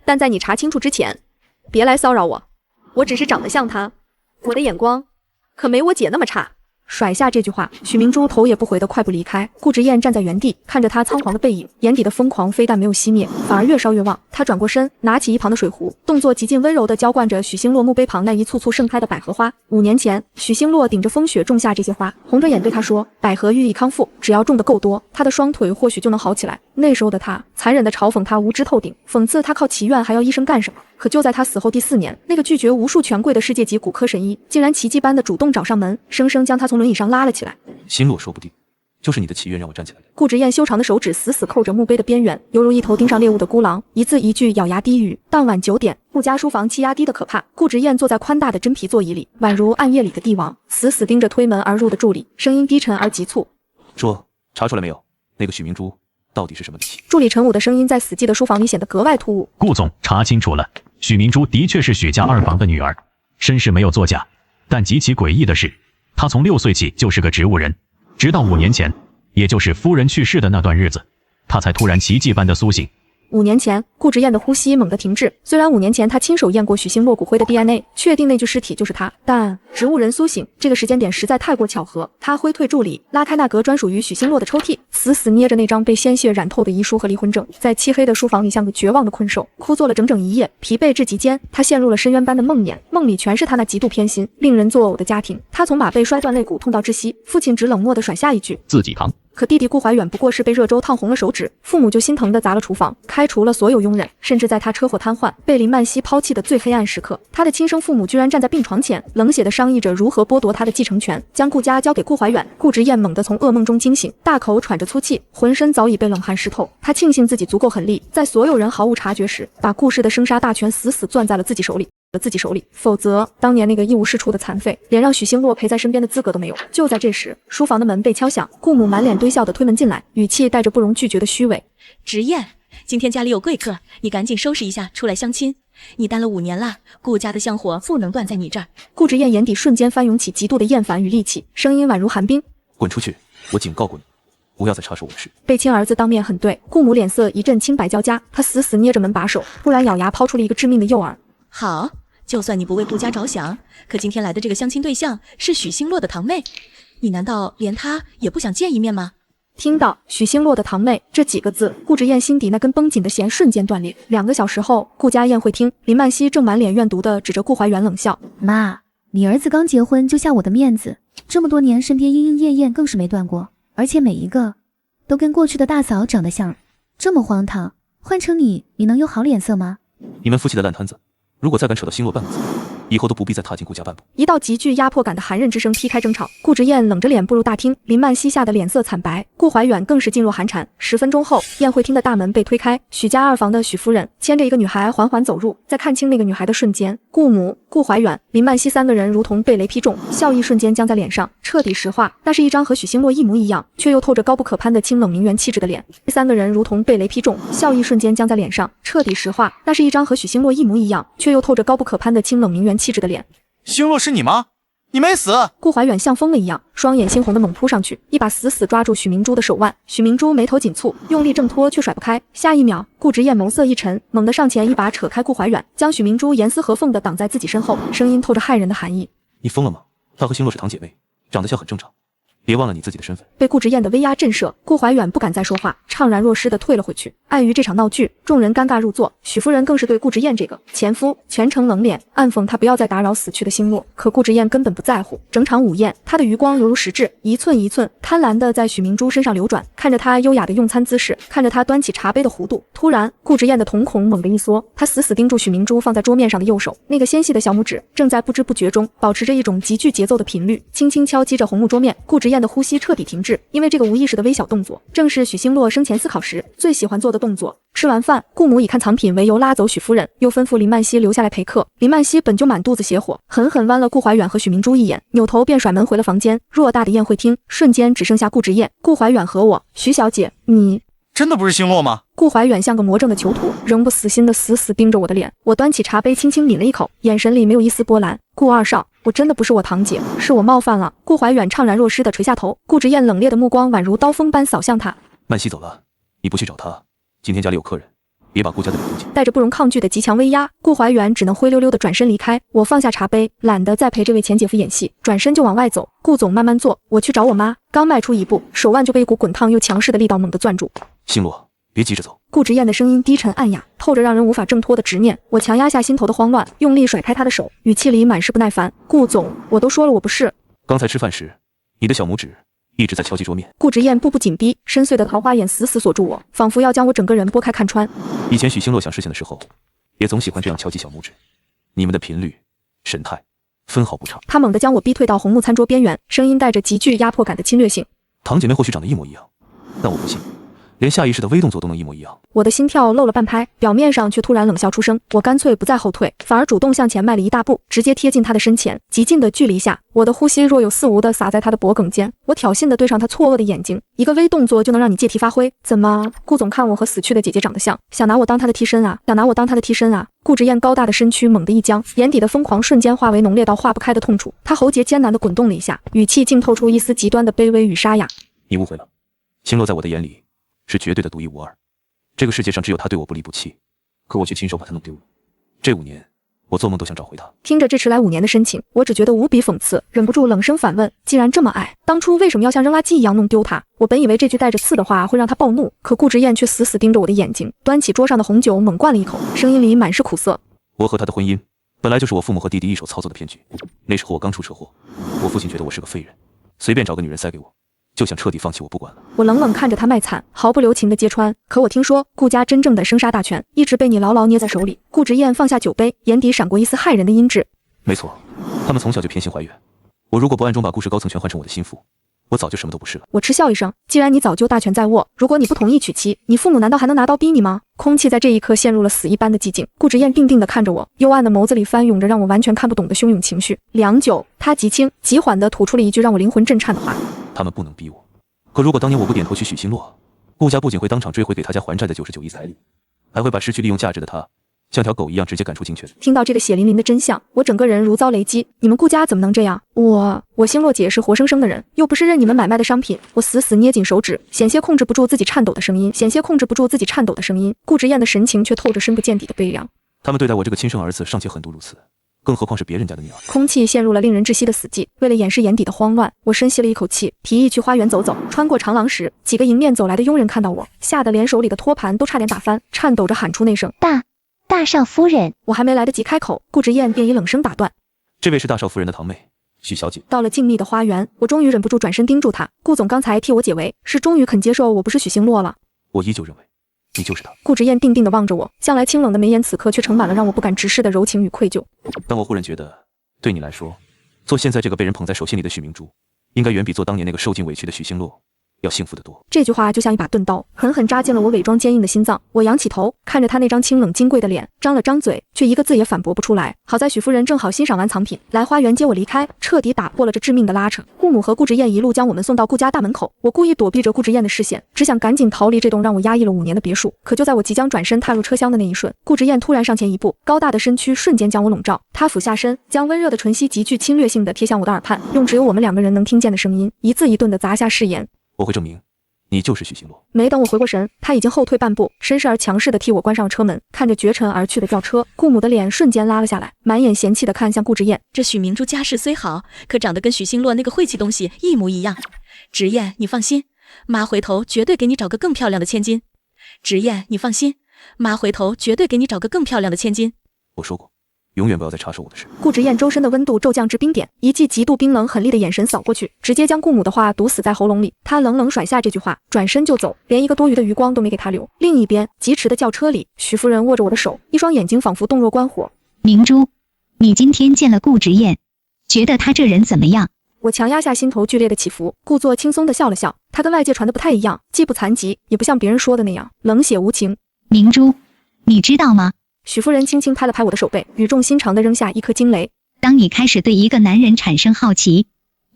但在你查清楚之前，别来骚扰我。我只是长得像他，我的眼光可没我姐那么差。甩下这句话，许明珠头也不回的快步离开。顾直燕站在原地，看着他仓皇的背影，眼底的疯狂非但没有熄灭，反而越烧越旺。他转过身，拿起一旁的水壶，动作极尽温柔地浇灌着许星洛墓碑旁那一簇簇盛开的百合花。5年前，许星洛顶着风雪种下这些花，红着眼对他说：“百合寓意康复，只要种得够多，他的双腿或许就能好起来。”那时候的他残忍地嘲讽他无知透顶，讽刺他靠祈愿还要医生干什么。可就在他死后第4年，那个拒绝无数权贵的世界级骨科神医，竟然奇迹般的主动找上门，生生将他从轮椅上拉了起来。星洛，说不定就是你的祈愿让我站起来的。顾直燕修长的手指死死扣着墓碑的边缘，犹如一头盯上猎物的孤狼，一字一句咬牙低语。当晚9点，顾家书房气压低的可怕。顾直燕坐在宽大的真皮座椅里，宛如暗夜里的帝王，死死盯着推门而入的助理，声音低沉而急促：“说，查出来没有？那个许明珠到底是什么体系？”助理陈武的声音在死寂的书房里显得格外突兀。顾总查清楚了，许明珠的确是许家2房的女儿，身世没有作假，但极其诡异的是，她从6岁起就是个植物人，直到5年前，也就是夫人去世的那段日子，她才突然奇迹般的苏醒。5年前，顾直燕的呼吸猛地停滞。虽然5年前他亲手验过许星洛骨灰的 DNA， 确定那具尸体就是他，但植物人苏醒这个时间点实在太过巧合。他挥退助理，拉开那格专属于许星洛的抽屉，死死捏着那张被鲜血染透的遗书和离婚证，在漆黑的书房里像个绝望的困兽，枯坐了整整1夜。疲惫至极间，他陷入了深渊般的梦魇，梦里全是他那极度偏心、令人作呕的家庭。他从马背摔断肋骨，痛到窒息，父亲只冷漠地甩下一句自己扛。可弟弟顾怀远不过是被热粥烫红了手指，父母就心疼地砸了厨房，开除了所有佣人，甚至在他车祸瘫痪、被林曼熙抛弃的最黑暗时刻，他的亲生父母居然站在病床前，冷血地商议着如何剥夺他的继承权，将顾家交给顾怀远。顾直燕猛地从噩梦中惊醒，大口喘着粗气，浑身早已被冷汗湿透。他庆幸自己足够狠力，在所有人毫无察觉时，把顾氏的生杀大权死死攥在了自己手里，否则当年那个一无是处的残废，连让许星洛陪在身边的资格都没有。就在这时，书房的门被敲响，顾母满脸堆笑地推门进来，语气带着不容拒绝的虚伪。直燕，今天家里有贵客，你赶紧收拾一下，出来相亲。你单了5年了，顾家的香火不能断在你这儿。顾直燕眼底瞬间翻涌起极度的厌烦与戾气，声音宛如寒冰。滚出去！我警告过你，不要再插手我的事。被亲儿子当面狠对，顾母脸色一阵青白交加，她死死捏着门把手，突然咬牙抛出了一个致命的诱饵。好，就算你不为顾家着想，可今天来的这个相亲对象是许星洛的堂妹，你难道连她也不想见一面吗？听到许星洛的堂妹这几个字，顾直燕心底那根绷紧的弦瞬间断裂。2个小时后，顾家宴会厅，林曼熙正满脸怨毒地指着顾怀远冷笑：妈，你儿子刚结婚就下我的面子，这么多年身边莺莺燕燕更是没断过，而且每一个都跟过去的大嫂长得像，这么荒唐，换成你能有好脸色吗？你们夫妻的烂摊子，如果再敢扯到星洛半个字，以后都不必再踏进顾家半步。一道极具压迫感的寒刃之声劈开争吵，顾直燕冷着脸步入大厅，林曼熙吓得脸色惨白，顾怀远更是噤若寒蝉。10分钟后，宴会厅的大门被推开，许家2房的许夫人牵着一个女孩缓缓走入，在看清那个女孩的瞬间，顾母、顾怀远、林曼熙3个人如同被雷劈中，笑意瞬间僵在脸上，彻底石化。那是一张和许星洛一模一样，却又透着高不可攀的清冷名媛气质的脸。3个人如同被雷劈中，笑意瞬间僵在脸上，彻底石化。那是一张和许星洛一模一样，却又透着高不可攀的清冷名媛气质的脸。星洛是你吗？你没死！顾怀远像疯了一样，双眼猩红的猛扑上去，一把死死抓住许明珠的手腕。许明珠眉头紧蹙，用力挣脱却甩不开。下一秒，顾直燕眸色一沉，猛地上前一把扯开顾怀远，将许明珠严丝合缝地挡在自己身后，声音透着骇人的寒意：你疯了吗？她和星洛是堂姐妹，长得像很正常，别忘了你自己的身份。被顾直燕的威压震慑，顾怀远不敢再说话，怅然若失地退了回去。碍于这场闹剧，众人尴尬入座，许夫人更是对顾直燕这个前夫全程冷脸，暗讽他不要再打扰死去的星洛。可顾直燕根本不在乎，整场午宴，她的余光犹如实质，一寸一寸贪婪地在许明珠身上流转，看着她优雅的用餐姿势，看着她端起茶杯的弧度。突然，顾直燕的瞳孔猛地一缩，她死死盯住许明珠放在桌面上的右手，那个纤细的小拇指正在不知不觉中保持着一种极具节奏的频率，轻轻敲击着红木桌面。顾直燕的呼吸彻底停滞，因为这个无意识的微小动作，正是许星洛生前思考时最喜欢做的动作。吃完饭，顾母以看藏品为由拉走许夫人，又吩咐林曼熙留下来陪客。林曼熙本就满肚子邪火，狠狠剜了顾怀远和许明珠一眼，扭头便甩门回了房间。偌大的宴会厅瞬间只剩下顾直燕、顾怀远和我。许小姐，你真的不是星洛吗？顾怀远像个魔怔的囚徒，仍不死心的死死盯着我的脸。我端起茶杯轻轻抿了一口，眼神里没有一丝波澜。顾二少，我真的不是我堂姐，是我冒犯了。顾怀远怅然若失的垂下头，顾直燕冷冽的目光宛如刀锋般扫向他。曼熙走了，你不去找他，今天家里有客人，别把顾家的脸丢尽。带着不容抗拒的极强威压，顾怀远只能灰溜溜的转身离开。我放下茶杯，懒得再陪这位前姐夫演戏，转身就往外走。顾总慢慢坐，我去找我妈。刚迈出一步，手腕就被一股滚烫又强势的力道猛地攥住。星洛，别急着走。顾直燕的声音低沉暗哑，透着让人无法挣脱的执念。我强压下心头的慌乱，用力甩开他的手，语气里满是不耐烦。顾总，我都说了我不是。刚才吃饭时，你的小拇指一直在敲击桌面。顾直燕步步紧逼，深邃的桃花眼死死锁住我，仿佛要将我整个人拨开看穿。以前许星洛想事情的时候，也总喜欢这样敲击小拇指。你们的频率、神态分毫不差。他猛地将我逼退到红木餐桌边缘，声音带着极具压迫感的侵略性。堂姐妹或许长得一模一样，但我不信，连下意识的微动作都能一模一样。我的心跳漏了半拍，表面上却突然冷笑出声。我干脆不再后退，反而主动向前迈了一大步，直接贴近他的身前。极近的距离下，我的呼吸若有似无地洒在他的脖颈间。我挑衅地对上他错愕的眼睛，一个微动作就能让你借题发挥？怎么，顾总看我和死去的姐姐长得像，想拿我当他的替身啊？想拿我当他的替身啊？顾直燕高大的身躯猛地一僵，眼底的疯狂瞬间化为浓烈到化不开的痛楚。他喉结艰难地滚动了一下，语气竟透出一丝极端的卑微与沙哑。你误会了，星洛在我的眼里是绝对的独一无二，这个世界上只有他对我不离不弃，可我却亲手把她弄丢了。这5年，我做梦都想找回她。听着这迟来5年的深情，我只觉得无比讽刺，忍不住冷声反问：既然这么爱，当初为什么要像扔垃圾一样弄丢她？我本以为这句带着刺的话会让她暴怒，可顾之燕却死死盯着我的眼睛，端起桌上的红酒猛灌了一口，声音里满是苦涩。我和她的婚姻本来就是我父母和弟弟一手操作的骗局。那时候我刚出车祸，我父亲觉得我是个废人，随便找个女人塞给我，就想彻底放弃我不管了。我冷冷看着他卖惨，毫不留情地揭穿。可我听说顾家真正的生杀大权一直被你牢牢捏在手里。顾直燕放下酒杯，眼底闪过一丝骇人的阴鸷。没错，他们从小就偏心怀远。我如果不暗中把顾氏高层全换成我的心腹，我早就什么都不是了。我嗤笑一声，既然你早就大权在握，如果你不同意娶妻，你父母难道还能拿刀逼你吗？空气在这一刻陷入了死一般的寂静。顾直燕定定地看着我，幽暗的眸子里翻涌着让我完全看不懂的汹涌情绪。良久，他极轻极缓地吐出了一句让我灵魂震颤的话：他们不能逼我。可如果当年我不点头去许星洛，顾家不仅会当场追回给他家还债的99亿彩礼，还会把失去利用价值的他像条狗一样直接赶出京阙。听到这个血淋淋的真相，我整个人如遭雷击。你们顾家怎么能这样？我星洛姐是活生生的人，又不是任你们买卖的商品。我死死捏紧手指，险些控制不住自己颤抖的声音。顾直燕的神情却透着深不见底的悲凉。他们对待我这个亲生儿子尚且狠毒如此，更何况是别人家的女儿。空气陷入了令人窒息的死寂。为了掩饰眼底的慌乱，我深吸了一口气，提议去花园走走。穿过长廊时，几个迎面走来的佣人看到我，吓得连手里的托盘都差点打翻，颤抖着喊出那声大少夫人。我还没来得及开口，顾直燕便以冷声打断：这位是大少夫人的堂妹许小姐。到了静谧的花园，我终于忍不住转身盯住她。顾总刚才替我解围，是终于肯接受我不是许星洛了。我依旧认为你就是他。顾直燕定定地望着我，向来清冷的眉眼此刻却盛满了让我不敢直视的柔情与愧疚。但我忽然觉得，对你来说，做现在这个被人捧在手心里的许明珠，应该远比做当年那个受尽委屈的许星洛要幸福得多。这句话就像一把钝刀，狠狠扎进了我伪装坚硬的心脏。我仰起头，看着他那张清冷金贵的脸，张了张嘴，却一个字也反驳不出来。好在许夫人正好欣赏完藏品，来花园接我离开，彻底打破了这致命的拉扯。顾母和顾直燕一路将我们送到顾家大门口，我故意躲避着顾直燕的视线，只想赶紧逃离这栋让我压抑了5年的别墅。可就在我即将转身踏入车厢的那一瞬，顾直燕突然上前一步，高大的身躯瞬间将我笼罩。她俯下身，将温热的唇息极具侵略性地贴向我的耳畔，用只有我们2个人能听见的声音，一字一顿地砸下誓言：我会证明你就是许星洛。没等我回过神，他已经后退半步，绅士而强势地替我关上了车门。看着绝尘而去的轿车，顾母的脸瞬间拉了下来，满眼嫌弃地看向顾直燕。这许明珠家世虽好，可长得跟许星洛那个晦气东西一模一样。直燕，你放心，妈回头绝对给你找个更漂亮的千金。直燕，你放心，妈回头绝对给你找个更漂亮的千金。我说过，永远不要再插手我的事。顾直燕周身的温度骤降至冰点，一记极度冰冷狠厉的眼神扫过去，直接将顾母的话堵死在喉咙里。她冷冷甩下这句话，转身就走，连一个多余的余光都没给她留。另一边，疾驰的轿车里，许夫人握着我的手，一双眼睛仿佛洞若观火。明珠，你今天见了顾直燕，觉得她这人怎么样？我强压下心头剧烈的起伏，故作轻松地笑了笑。她跟外界传的不太一样，既不残疾，也不像别人说的那样冷血无情。明珠，你知道吗？许夫人轻轻拍了拍我的手背，语重心长地扔下一颗惊雷。当你开始对一个男人产生好奇，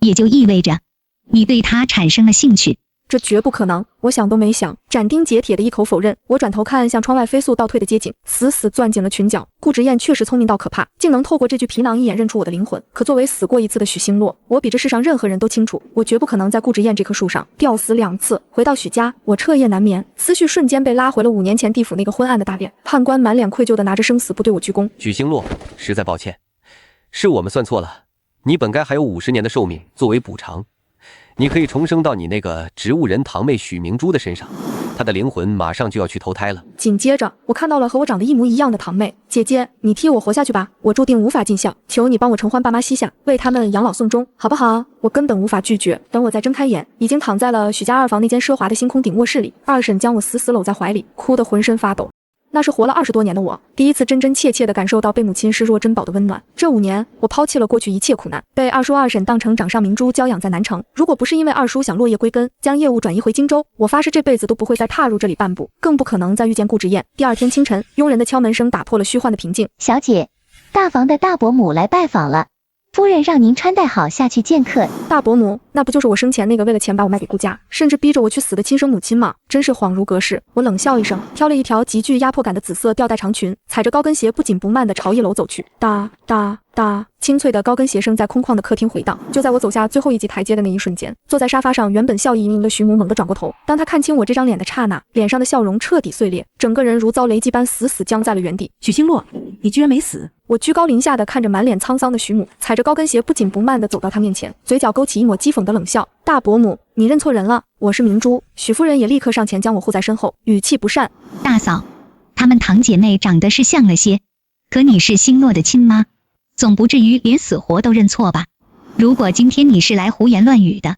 也就意味着你对他产生了兴趣。这绝不可能，我想都没想，斩钉截铁的一口否认。我转头看向窗外飞速倒退的街景，死死攥紧了裙角。顾直燕确实聪明到可怕，竟能透过这具皮囊一眼认出我的灵魂。可作为死过一次的许星洛，我比这世上任何人都清楚，我绝不可能在顾直燕这棵树上吊死2次。回到许家，我彻夜难眠，思绪瞬间被拉回了5年前地府那个昏暗的大殿。判官满脸愧疚地拿着生死簿对我鞠躬。许星洛，实在抱歉，是我们算错了，你本该还有50年的寿命作为补偿。你可以重生到你那个植物人堂妹许明珠的身上，她的灵魂马上就要去投胎了。紧接着，我看到了和我长得一模一样的堂妹。姐姐，你替我活下去吧，我注定无法尽孝，求你帮我承欢爸妈膝下，为他们养老送终，好不好？我根本无法拒绝。等我再睁开眼，已经躺在了许家2房那间奢华的星空顶卧室里，二婶将我死死搂在怀里，哭得浑身发抖。那是活了20多年的我，第一次真真切切地感受到被母亲视若珍宝的温暖。这5年，我抛弃了过去一切苦难，被二叔二婶当成掌上明珠娇养在南城。如果不是因为二叔想落叶归根，将业务转移回荆州，我发誓这辈子都不会再踏入这里半步，更不可能再遇见顾直燕。第2天清晨，佣人的敲门声打破了虚幻的平静。小姐，大房的大伯母来拜访了。夫人让您穿戴好下去见客。大伯母，那不就是我生前那个为了钱把我卖给顾家，甚至逼着我去死的亲生母亲吗？真是恍如隔世。我冷笑一声，挑了一条极具压迫感的紫色吊带长裙，踩着高跟鞋不紧不慢地朝1楼走去。哒哒哒，清脆的高跟鞋声在空旷的客厅回荡。就在我走下最后一级台阶的那一瞬间，坐在沙发上原本笑意盈盈的徐母猛地转过头，当她看清我这张脸的刹那，脸上的笑容彻底碎裂，整个人如遭雷击般死僵在了原地。许星洛，你居然没死！我居高临下的看着满脸沧桑的徐母，踩着高跟鞋不紧不慢地走到她面前，嘴角勾起一抹讥讽的冷笑。大伯母，你认错人了，我是明珠。许夫人也立刻上前将我护在身后，语气不善。大嫂，她们堂姐妹长得是像了些，可你是星洛的亲妈，总不至于连死活都认错吧？如果今天你是来胡言乱语的，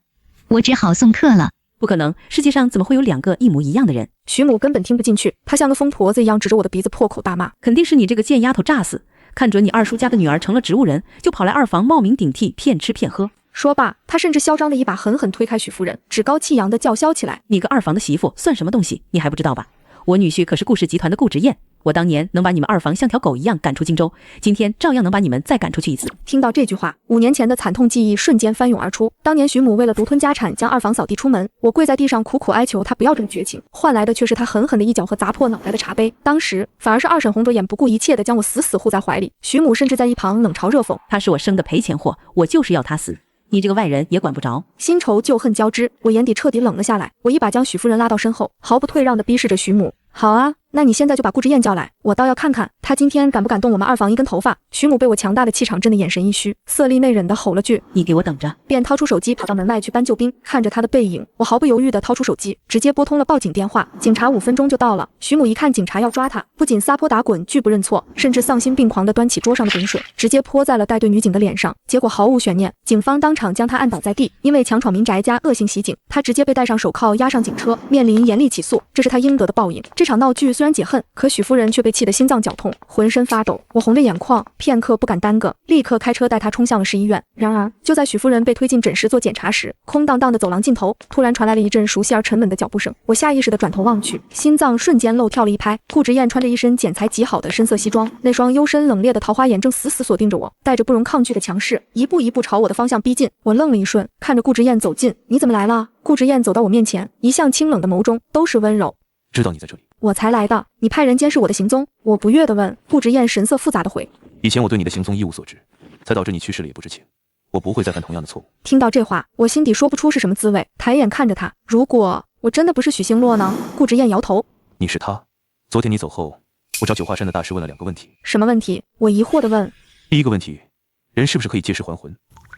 我只好送客了。不可能，世界上怎么会有2个一模一样的人？徐母根本听不进去，她像个疯婆子一样指着我的鼻子破口大骂。肯定是你这个贱丫头诈死，看准你二叔家的女儿成了植物人，就跑来二房冒名顶替，骗吃骗喝。说罢，她甚至嚣张的一把狠狠推开许夫人，趾高气扬的叫嚣起来：你个二房的媳妇算什么东西？你还不知道吧？我女婿可是顾氏集团的顾直彦，我当年能把你们二房像条狗一样赶出荆州，今天照样能把你们再赶出去一次。听到这句话，5年前的惨痛记忆瞬间翻涌而出。当年徐母为了独吞家产，将二房扫地出门，我跪在地上苦苦哀求她不要这么绝情，换来的却是她狠狠的一脚和砸破脑袋的茶杯。当时反而是二婶红着眼不顾一切的将我死护在怀里，徐母甚至在一旁冷嘲热讽：她是我生的赔钱货，我就是要她死，你这个外人也管不着。新仇旧恨交织，我眼底彻底冷了下来。我一把将许夫人拉到身后，毫不退让地逼视着徐母。好啊，那你现在就把顾之燕叫来，我倒要看看他今天敢不敢动我们二房一根头发。徐母被我强大的气场震得眼神一虚，色厉内荏地吼了句：你给我等着！便掏出手机跑到门外去搬救兵。看着他的背影，我毫不犹豫地掏出手机，直接拨通了报警电话。警察5分钟就到了。徐母一看警察要抓他，不仅撒泼打滚拒不认错，甚至丧心病狂地端起桌上的滚水，直接泼在了带队女警的脸上。结果毫无悬念，警方当场将他按倒在地。因为强闯民宅加恶性袭警，他直接被戴上手铐押上警车，面临严厉起诉，这是他应得的报应。这场闹剧虽然解恨，可许夫人却被气得心脏绞痛，浑身发抖。我红着眼眶，片刻不敢耽搁，立刻开车带她冲向了市医院。然而，就在许夫人被推进诊室做检查时，空荡荡的走廊尽头突然传来了一阵熟悉而沉稳的脚步声。我下意识地转头望去，心脏瞬间漏跳了一拍。顾直燕穿着一身剪裁极好的深色西装，那双幽深冷冽的桃花眼正死死锁定着我，带着不容抗拒的强势，一步一步朝我的方向逼近。我愣了一瞬，看着顾直燕走近：你怎么来了？顾直燕走到我面前，一向清冷的眸中都是温柔。知道你在这里，我才来的。你派人监视我的行踪？我不悦地问。顾直燕神色复杂地回：以前我对你的行踪一无所知，才导致你去世了也不知情。我不会再犯同样的错误。听到这话，我心底说不出是什么滋味，抬眼看着他。如果我真的不是许星洛呢？顾直燕摇头：你是他。昨天你走后，我找九华山的大师问了2个问题。什么问题？我疑惑地问。第一个问题，人是不是可以借尸还魂？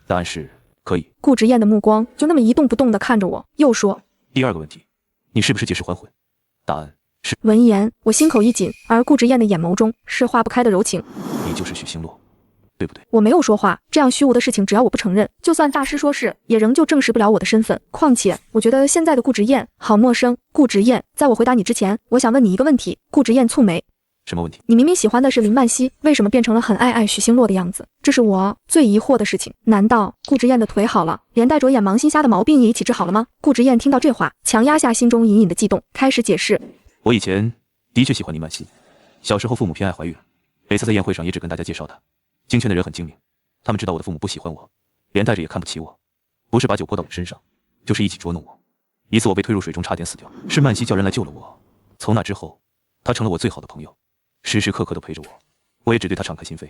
答案是可以。顾直燕的目光就那么一动不动地看着我，又说：第2个问题，你是不是借尸还魂？答案是。闻言，我心口一紧，而顾直燕的眼眸中是化不开的柔情。你就是许星洛，对不对？我没有说话，这样虚无的事情，只要我不承认，就算大师说是，也仍旧证实不了我的身份。况且，我觉得现在的顾直燕好陌生。顾直燕，在我回答你之前，我想问你一个问题。顾直燕蹙眉：什么问题？你明明喜欢的是林曼曦，为什么变成了很爱许星洛的样子？这是我最疑惑的事情。难道顾直燕的腿好了，连带着眼盲心瞎的毛病也一起治好了吗？顾直燕听到这话，强压下心中隐隐的悸动，开始解释：我以前的确喜欢林曼曦，小时候父母偏爱怀孕，每次在宴会上也只跟大家介绍她。京圈的人很精明，他们知道我的父母不喜欢我，连带着也看不起我，不是把酒泼到我身上，就是一起捉弄我。一次我被推入水中差点死掉，是曼曦叫人来救了我。从那之后，她成了我最好的朋友，时时刻刻都陪着我，我也只对她敞开心扉。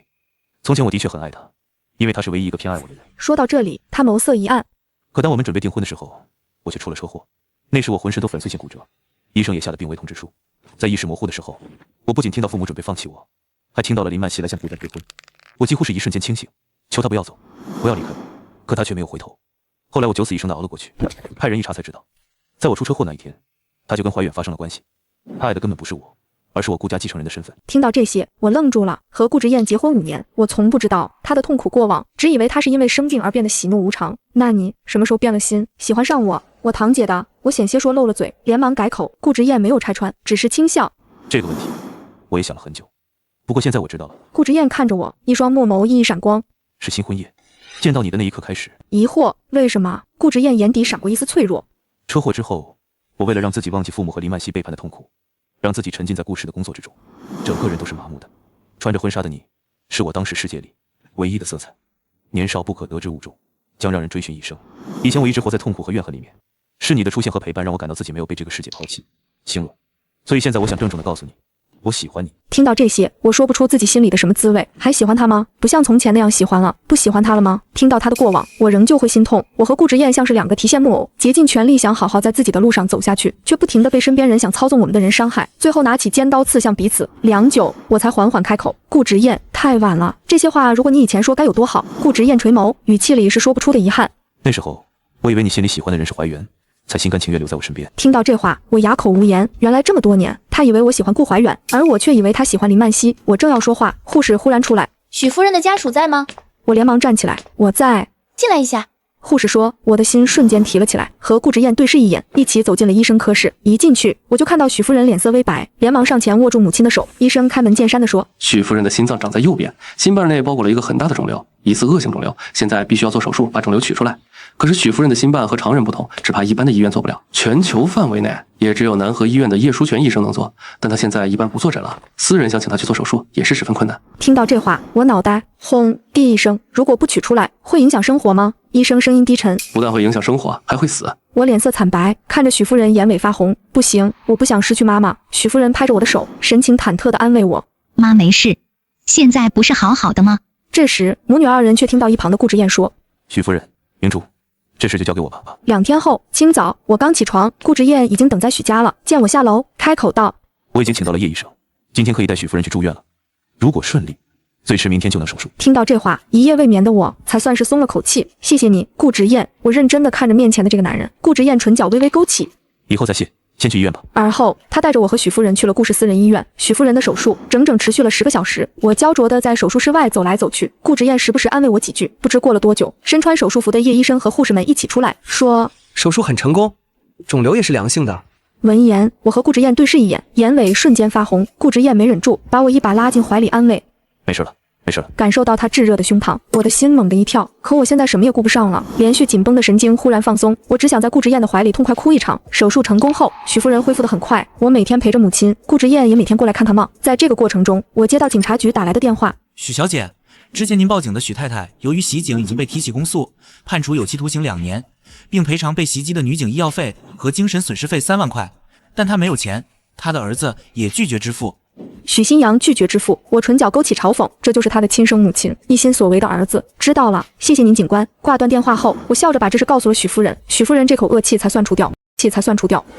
从前我的确很爱她，因为她是唯一一个偏爱我的人。说到这里，他眸色一暗。可当我们准备订婚的时候，我却出了车祸。那时我浑身都粉碎性骨折，医生也下了病危通知书。在意识模糊的时候，我不仅听到父母准备放弃我，还听到了林曼曦来向顾家催婚。我几乎是一瞬间清醒，求他不要走，不要离开我，可他却没有回头。后来我9死1生的熬了过去，派人一查才知道，在我出车祸那一天，他就跟怀远发生了关系。他爱的根本不是我，而是我顾家继承人的身份。听到这些，我愣住了。和顾直燕结婚5年，我从不知道她的痛苦过往，只以为她是因为生病而变得喜怒无常。那你什么时候变了心，喜欢上我？我堂姐的。我险些说漏了嘴，连忙改口。顾直燕没有拆穿，只是轻笑。这个问题，我也想了很久。不过现在我知道了。顾直燕看着我，一双墨眸熠熠闪光。是新婚夜，见到你的那一刻开始。疑惑，为什么？顾直燕眼底闪过一丝脆弱。车祸之后，我为了让自己忘记父母和林曼曦背叛的痛苦，让自己沉浸在顾氏的工作之中，整个人都是麻木的。穿着婚纱的你，是我当时世界里唯一的色彩。年少不可得之物种，将让人追寻一生。以前我一直活在痛苦和怨恨里面，是你的出现和陪伴让我感到自己没有被这个世界抛弃，星罗。所以现在我想郑重地告诉你，我喜欢你。听到这些，我说不出自己心里的什么滋味。还喜欢他吗？不像从前那样喜欢了。不喜欢他了吗？听到他的过往，我仍旧会心痛。我和顾之燕像是两个提线木偶，竭尽全力想好好在自己的路上走下去，却不停地被身边人想操纵我们的人伤害，最后拿起尖刀刺向彼此。良久，我才缓缓开口：顾之燕，太晚了。这些话如果你以前说该有多好。顾之燕垂眸，语气里是说不出的遗憾。那时候，我以为你心里喜欢的人是怀远，才心甘情愿留在我身边。听到这话，我哑口无言。原来这么多年，他以为我喜欢顾怀远，而我却以为他喜欢林曼曦。我正要说话，护士忽然出来：许夫人的家属在吗？我连忙站起来：我在。进来一下。护士说，我的心瞬间提了起来，和顾之燕对视一眼，一起走进了医生科室。一进去，我就看到许夫人脸色微白，连忙上前握住母亲的手。医生开门见山地说：许夫人的心脏长在右边，心瓣内包裹了一个很大的肿瘤，疑似恶性肿瘤，现在必须要做手术把肿瘤取出来。可是许夫人的心瓣和常人不同，只怕一般的医院做不了，全球范围内也只有南河医院的叶淑全医生能做，但他现在一般不坐诊了，私人想请他去做手术也是十分困难。听到这话，我脑袋轰地一声，如果不取出来，会影响生活吗？医生声音低沉：不但会影响生活，还会死。我脸色惨白，看着许夫人眼尾发红。不行，我不想失去妈妈。许夫人拍着我的手，神情忐忑地安慰我：妈没事，现在不是好好的吗？这时母女二人却听到一旁的顾之燕说：许夫人，明珠，这事就交给我吧。2天后清早，我刚起床，顾之燕已经等在许家了。见我下楼，开口道：我已经请到了叶医生，今天可以带许夫人去住院了。如果顺利，最迟明天就能手术。听到这话，一夜未眠的我才算是松了口气。谢谢你，顾之燕。我认真地看着面前的这个男人。顾之燕唇角微微勾起。以后再谢，先去医院吧。而后，他带着我和许夫人去了顾氏私人医院。许夫人的手术整整持续了10个小时。我焦灼地在手术室外走来走去，顾之燕时不时安慰我几句。不知过了多久，身穿手术服的叶医生和护士们一起出来，说：手术很成功，肿瘤也是良性的。闻言，我和顾之燕对视一眼，眼尾瞬间发红。顾之燕没忍住，把我一把拉进怀里安慰：没事了，没事了。感受到他炙热的胸膛，我的心猛地一跳。可我现在什么也顾不上了，连续紧绷的神经忽然放松，我只想在顾之燕的怀里痛快哭一场。手术成功后，许夫人恢复得很快，我每天陪着母亲，顾之燕也每天过来看看望。在这个过程中，我接到警察局打来的电话：许小姐，之前您报警的许太太，由于袭警已经被提起公诉，判处有期徒刑2年，并赔偿被袭击的女警医药费和精神损失费3万块，但她没有钱，她的儿子也拒绝支付。许新阳拒绝支付，我唇角勾起嘲讽，这就是他的亲生母亲，一心所为的儿子。知道了，谢谢您警官。挂断电话后，我笑着把这事告诉了许夫人，许夫人这口恶气才算除掉。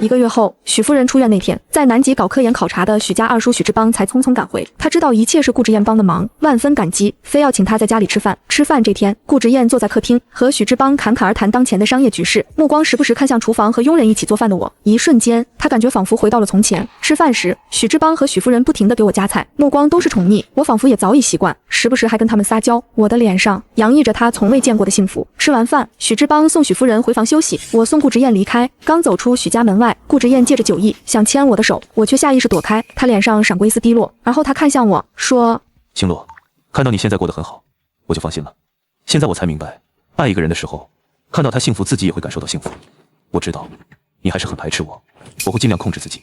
1个月后，许夫人出院那天，在南极搞科研考察的许家二叔许志邦才匆匆赶回。他知道一切是顾之燕帮的忙，万分感激，非要请他在家里吃饭。吃饭这天，顾之燕坐在客厅，和许志邦侃侃而谈当前的商业局势，目光时不时看向厨房和佣人一起做饭的我。一瞬间，他感觉仿佛回到了从前。吃饭时，许志邦和许夫人不停地给我夹菜，目光都是宠溺，我仿佛也早已习惯，时不时还跟他们撒娇。我的脸上洋溢着他从未见过的幸福。吃完饭，许志邦送许夫人回房休息，我送顾之燕离开，刚走出许家门外，顾之燕借着酒意想牵我的手，我却下意识躲开，她脸上闪过一丝低落，而后她看向我说：星罗，看到你现在过得很好，我就放心了。现在我才明白，爱一个人的时候，看到他幸福，自己也会感受到幸福。我知道你还是很排斥我，我会尽量控制自己，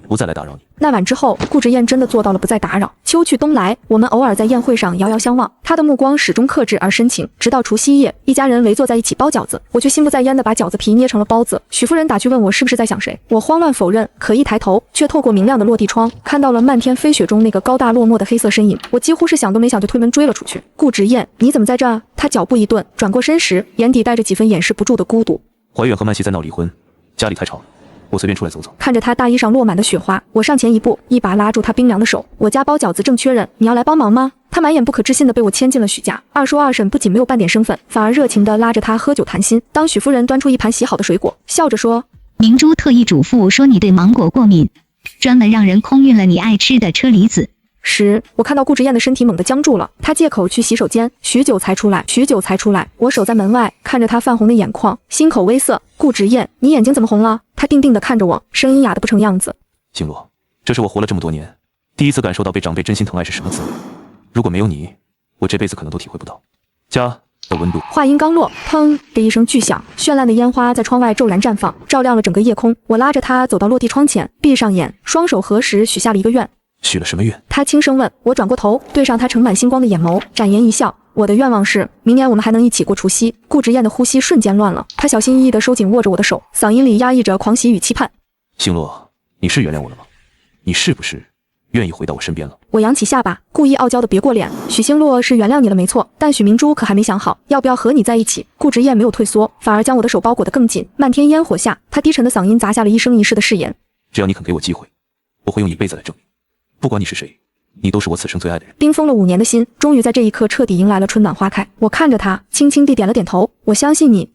不再来打扰你。那晚之后，顾之燕真的做到了不再打扰。秋去冬来，我们偶尔在宴会上遥遥相望，她的目光始终克制而深情。直到除夕夜，一家人围坐在一起包饺子，我却心不在焉地把饺子皮捏成了包子。许夫人打趣问我是不是在想谁，我慌乱否认，可一抬头，却透过明亮的落地窗看到了漫天飞雪中那个高大落寞的黑色身影。我几乎是想都没想就推门追了出去。顾之燕，你怎么在这？她脚步一顿，转过身时，眼底带着几分掩饰不住的孤独。怀远和曼曦在闹离婚，家里太吵，我随便出来走走。看着他大衣上落满的雪花，我上前一步，一把拉住他冰凉的手。我家包饺子正缺人，你要来帮忙吗？他满眼不可置信地被我牵进了许家。二叔二婶不仅没有半点生分，反而热情地拉着他喝酒谈心。当许夫人端出一盘洗好的水果，笑着说：明珠特意嘱咐说你对芒果过敏，专门让人空运了你爱吃的车厘子。时，我看到顾之燕的身体猛地僵住了，她借口去洗手间，许久才出来。我守在门外，看着她泛红的眼眶，心口微涩。顾之燕，你眼睛怎么红了？她定定地看着我，声音哑得不成样子。星罗，这是我活了这么多年，第一次感受到被长辈真心疼爱是什么滋味。如果没有你，我这辈子可能都体会不到家的温度。话音刚落，砰的一声巨响，绚烂的烟花在窗外骤然绽放，照亮了整个夜空。我拉着她走到落地窗前，闭上眼，双手合十，许下了一个愿。许了什么愿？他轻声问。我转过头，对上他盛满星光的眼眸，展颜一笑。我的愿望是，明年我们还能一起过除夕。顾直燕的呼吸瞬间乱了，她小心翼翼地收紧握着我的手，嗓音里压抑着狂喜与期盼。星洛，你是原谅我了吗？你是不是愿意回到我身边了？我扬起下巴，故意傲娇的别过脸。许星洛是原谅你了没错，但许明珠可还没想好要不要和你在一起。顾直燕没有退缩，反而将我的手包裹得更紧。漫天烟火下，她低沉的嗓音砸下了一生一世的誓言。只要你肯给我机会，我会用一辈子来证明，不管你是谁，你都是我此生最爱的人。冰封了5年的心，终于在这一刻彻底迎来了春暖花开。我看着他，轻轻地点了点头。我相信你。